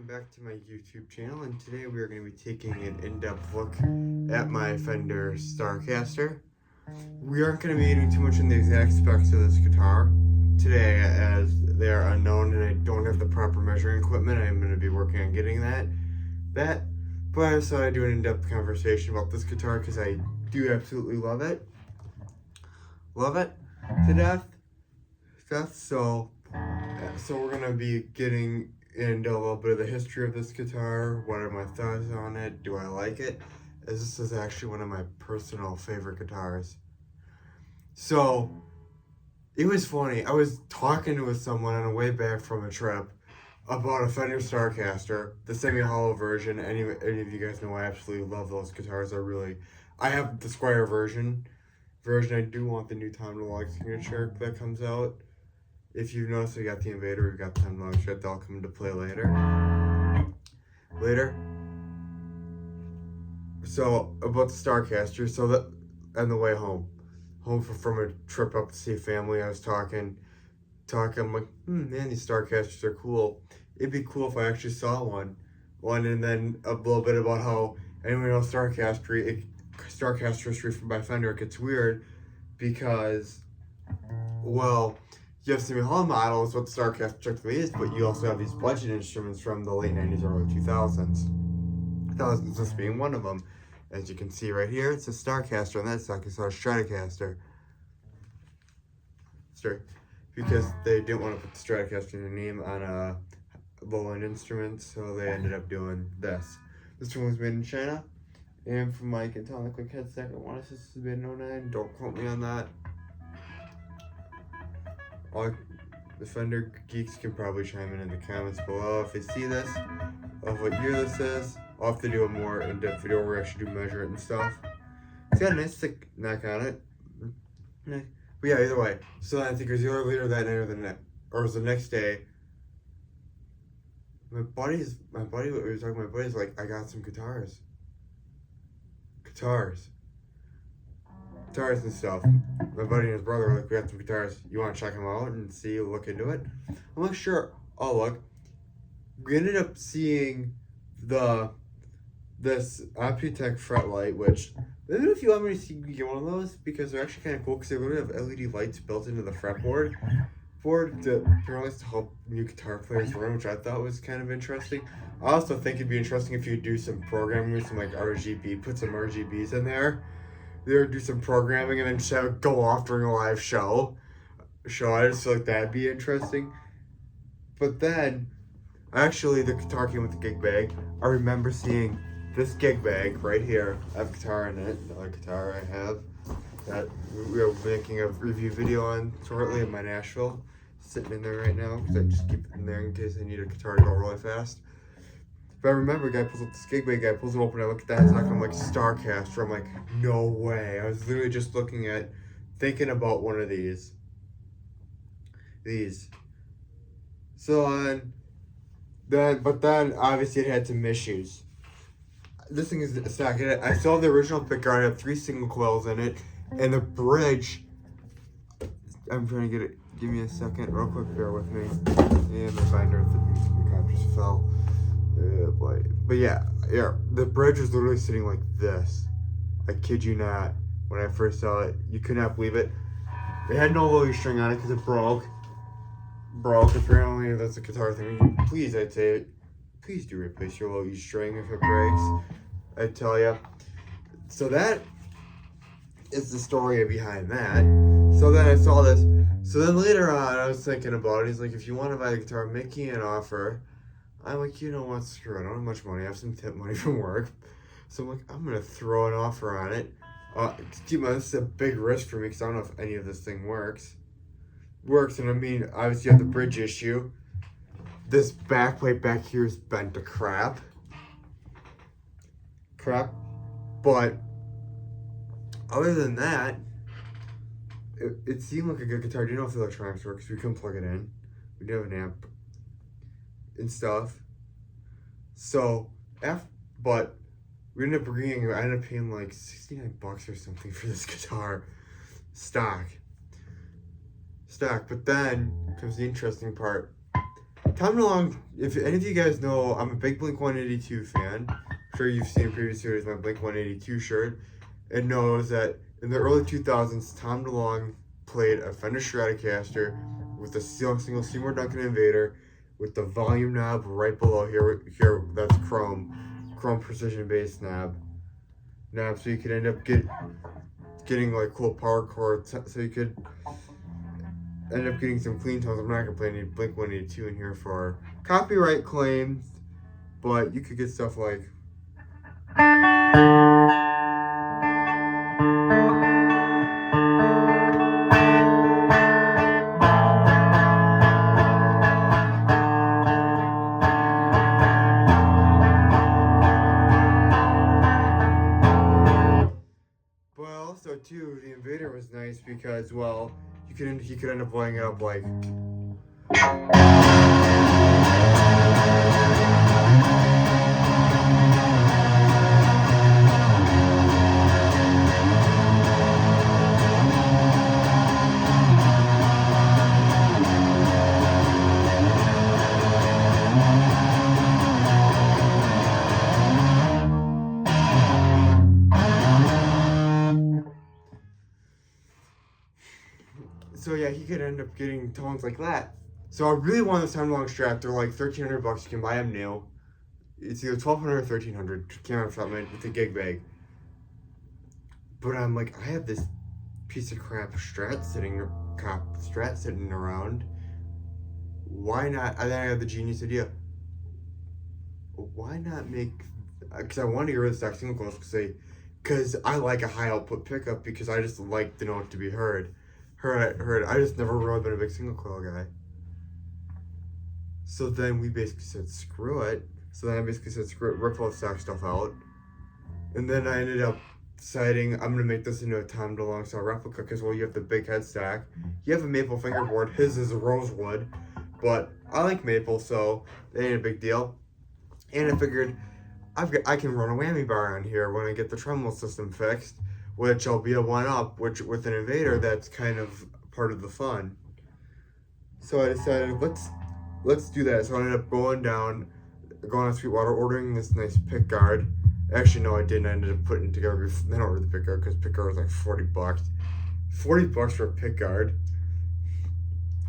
Back to my YouTube channel, and today we are going to be taking an in-depth look at my Fender Stratocaster. We aren't going to be getting too much in the exact specs of this guitar today, as they are unknown and I don't have the proper measuring equipment. I'm going to be working on getting that. But I decided to do an in-depth conversation about this guitar because I do absolutely love it to death. So we're going to be getting into a little bit of the history of this guitar. What are my thoughts on it? Do I like it? As this is actually one of my personal favorite guitars. So it was funny. I was talking with someone on the way back from a trip about a Fender Stratocaster, the semi-hollow version. Any of you guys know I absolutely love those guitars. I have the Squire version. I do want the new Tom Delong signature that comes out. If you've noticed, we got the Invader, we've got the Tom Delong Strat. They'll come into play later. So about the Stratocaster. So that on the way home from a trip up to see family, I was talking. I'm like, man, these Stratocasters are cool. It'd be cool if I actually saw one, and then a little bit about how anyone knows Stratocaster history by Fender. It gets weird because, well, you have semi-hollow models, what the Stratocaster technically is, but you also have these budget instruments from the late 90s, early 2000s. This being one of them. As you can see right here, it's a Stratocaster, and that's like a Stratocaster. Because they didn't want to put the Stratocaster in their name on a low-end instrument, so they ended up doing this. This one was made in China, and from my Guitar Quick Headset, I want to say this has been 09, don't quote me on that. All the Fender geeks can probably chime in the comments below if they see this, of what year this is. I'll have to do a more in-depth video where I actually do measure it and stuff. It's got a nice thick neck on it. But yeah, either way. So I think it was either later that night or it was the next day. My buddy's like, I got some guitars and stuff. My buddy and his brother were like, we got some guitars. You want to check them out and look into it? I'm like, sure, I'll look. We ended up seeing this Optitech fret light, which, maybe if you want me to get one of those, because they're actually kind of cool, because they literally have LED lights built into the fretboard to help new guitar players learn, which I thought was kind of interesting. I also think it'd be interesting if you could do some programming with some like RGB, put some RGBs in there. Do some programming and then just have it go off during a live show. I just feel like that'd be interesting. But then, actually, the guitar came with the gig bag. I remember seeing this gig bag right here. I have a guitar in it, another guitar I have that we are making a review video on shortly in my Nashville. Sitting in there right now because I just keep it in there in case I need a guitar to go really fast. But I remember a guy pulls up this gig bag, pulls it open, I look at that, and I'm like, Stratocaster. I'm like, no way. I was literally just thinking about one of these. So but then obviously it had some issues. This thing is stacked. I still have the original pickguard. I have 3 single coils in it, and the bridge. I'm trying to get it. Give me a second, real quick. Bear with me. And the binder, the cop just fell. But yeah, the bridge was literally sitting like this. I kid you not. When I first saw it, you could not believe it. It had no low E string on it because it broke. Apparently, that's a guitar thing. Please, I'd say, please do replace your low E string if it breaks. I tell ya. So that is the story behind that. So then I saw this. So then later on, I was thinking about it. He's like, if you want to buy the guitar, make me an offer. I'm like, you know what, screw it. I don't have much money. I have some tip money from work. So I'm like, I'm gonna throw an offer on it. Keep in mind, this is a big risk for me because I don't know if any of this thing works. And I mean, obviously you have the bridge issue. This backplate back here is bent to crap. But other than that, it seemed like a good guitar. I didn't know if the electronics work because we couldn't plug it in. We didn't have an amp and stuff. So but we ended up I ended up paying like $69 or something for this guitar, stock. But then comes the interesting part. Tom DeLonge, if any of you guys know, I'm a big Blink-182 fan. I'm sure you've seen previous series my Blink-182 shirt, and knows that in the early 2000s, Tom DeLonge played a Fender Stratocaster with a single Seymour Duncan Invader with the volume knob right below here that's chrome precision bass knob, so you could end up getting like cool power chords, so you could end up getting some clean tones. I'm not gonna play any Blink-182 in here for copyright claims, but you could get stuff like too, the Invader was nice because, well, he could end up blowing it up like. So yeah, he could end up getting tones like that. So I really want this Tom DeLonge Strat. They're like $1,300. You can buy them new. It's either $1,200 or $1,300. Can't remember something with a gig bag. But I'm like, I have this piece of crap Strat sitting around. Why not? And then I had the genius idea. Why not make? Because I wanted to get rid of the stock single coils because I like a high output pickup because I just like the note to be heard. I just never really been a big single coil guy. So then we basically said screw it. So then I basically said screw it, rip all the stock stuff out. And then I ended up deciding I'm gonna make this into a Tom DeLong style replica because, well, you have the big head stack, you have a maple fingerboard, his is a rosewood, but I like maple, so it ain't a big deal. And I figured I can run a whammy bar on here when I get the tremolo system fixed, which will be a one-up, which with an Invader, that's kind of part of the fun. So I decided, let's do that. So I ended up going on Sweetwater, ordering this nice pick guard. Actually, no, I didn't. I ended up putting it together. Then I ordered the pick guard because pick guard was like $40. $40 for a pick guard.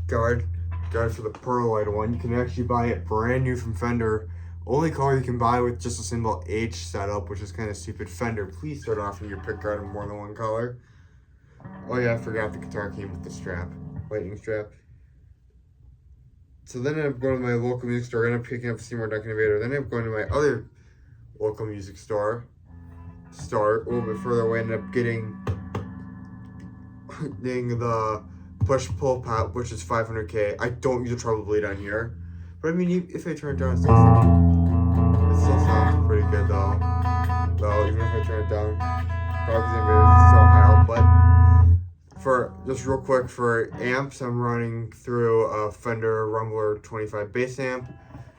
Guard for the pearlite one. You can actually buy it brand new from Fender. Only color you can buy with just a symbol H setup, which is kind of stupid. Fender, please start offering your pick guard in more than one color. Oh yeah, I forgot the guitar came with the strap, lightning strap. So then I ended up going to my local music store, ended up picking up Seymour Duncan Invader. Then I ended up going to my other local music store, a little bit further away, ended up getting the push-pull pop, which is $500K. I don't use a treble bleed on here, but I mean, if I turn it down, it still sounds pretty good though. Even if I turn it down, probably the Invader is so high output. For just real quick, for amps, I'm running through a Fender Rumbler 25 bass amp.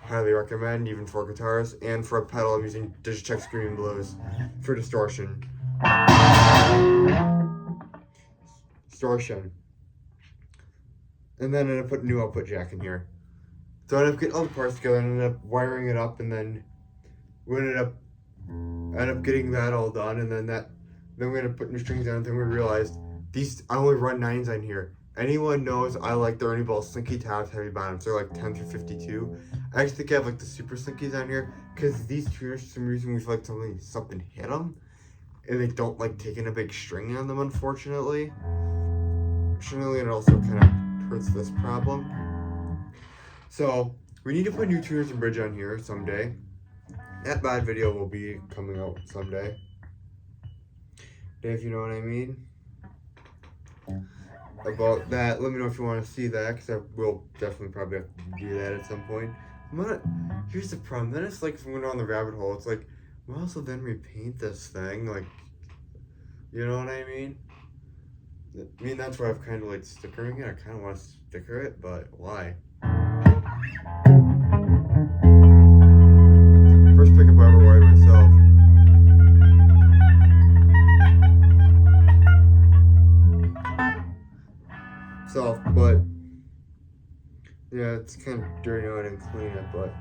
Highly recommend, even for guitars. And for a pedal, I'm using Digitech Screaming Blues for distortion. And then I put a new output jack in here. So I ended up getting all the parts together and ended up wiring it up, and then we ended up getting that all done, and then we ended up putting new strings on, and then we realized I only run 9s on here. Anyone knows I like the Ernie Ball Slinky Tops Heavy Bottoms. They're like 10 through 52. I actually think I have like the Super Slinkies on here because these tuners, for some reason, we feel like something hit them, and they don't like taking a big string on them, unfortunately. Fortunately, it also kind of hurts this problem. So we need to put new tuners and bridge on here someday. That bad video will be coming out someday. If you know what I mean. About that, let me know if you want to see that, because I will definitely probably have to do that at some point. Here's the problem. Then it's like, if I'm going down the rabbit hole, it's like, well, also then repaint this thing, like, you know what I mean? I mean, that's why I've kind of like stickering it. I kind of want to sticker it, but why? First pickup I ever wired myself. But yeah, it's kind of dirty now. I didn't clean it, but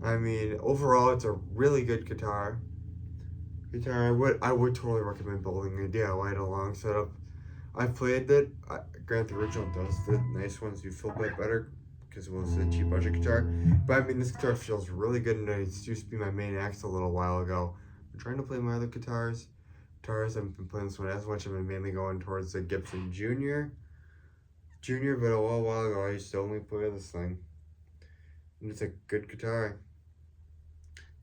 I mean, overall, it's a really good guitar. I would totally recommend building a DIY DeLonge setup. I've played it. Granted, the original does the nice ones do feel a bit better because it was a cheap budget guitar. But I mean, this guitar feels really good, and it used to be my main axe a little while ago. I'm trying to play my other guitars. I haven't been playing this one as much. I've been mainly going towards the Gibson Junior, but a while ago I used to only play this thing, and it's a good guitar.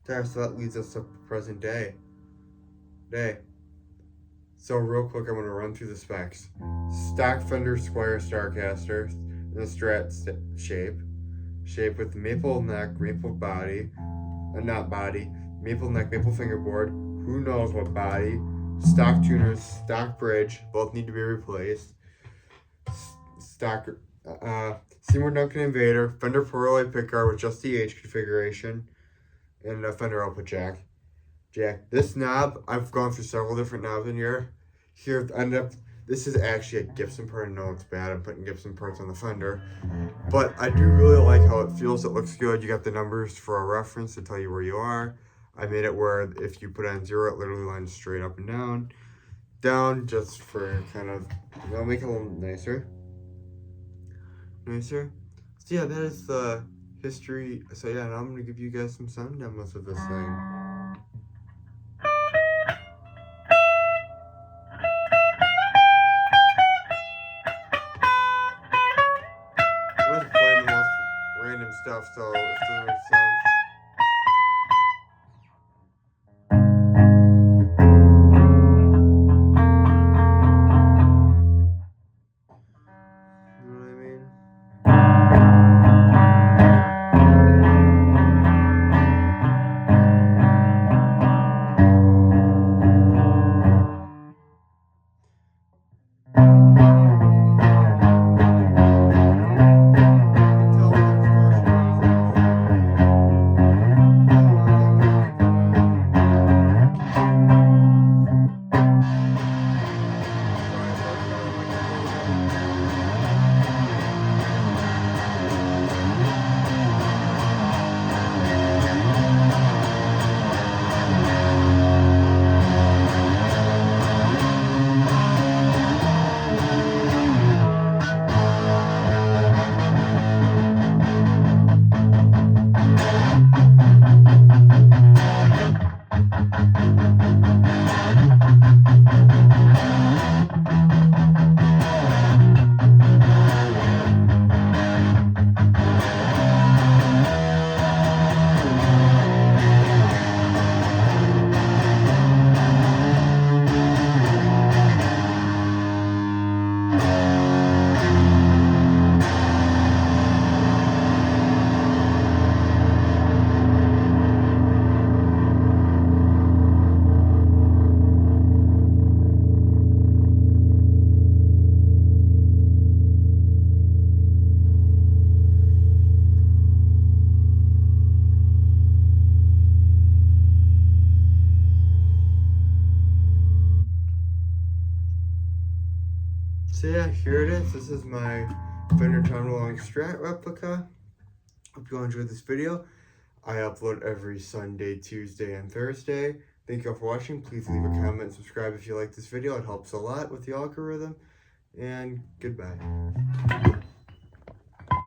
So that leads us to present day. So real quick, I'm gonna run through the specs. Stock Fender Squire Stratocaster in the Strat shape with maple neck, maple body, maple neck, maple fingerboard. Who knows what body? Stock tuners, stock bridge, both need to be replaced. Stock Seymour Duncan Invader, Fender Pro pickguard with just the H configuration, and a Fender output jack. This knob, I've gone through several different knobs in here. This is actually a Gibson part. I know it's bad, I'm putting Gibson parts on the Fender, but I do really like how it feels. It looks good. You got the numbers for a reference to tell you where you are. I made it where if you put on 0, it literally lines straight up and down, just for kind of, make it a little nicer. So yeah, that is the history. So yeah, now I'm gonna give you guys some sound demos of this thing. I was playing the most random stuff, so if it doesn't make sense. So yeah, here it is. This is my Fender Tom DeLong Strat replica. Hope you all enjoyed this video. I upload every Sunday, Tuesday, and Thursday. Thank you all for watching. Please leave a comment and subscribe if you like this video. It helps a lot with the algorithm. And goodbye.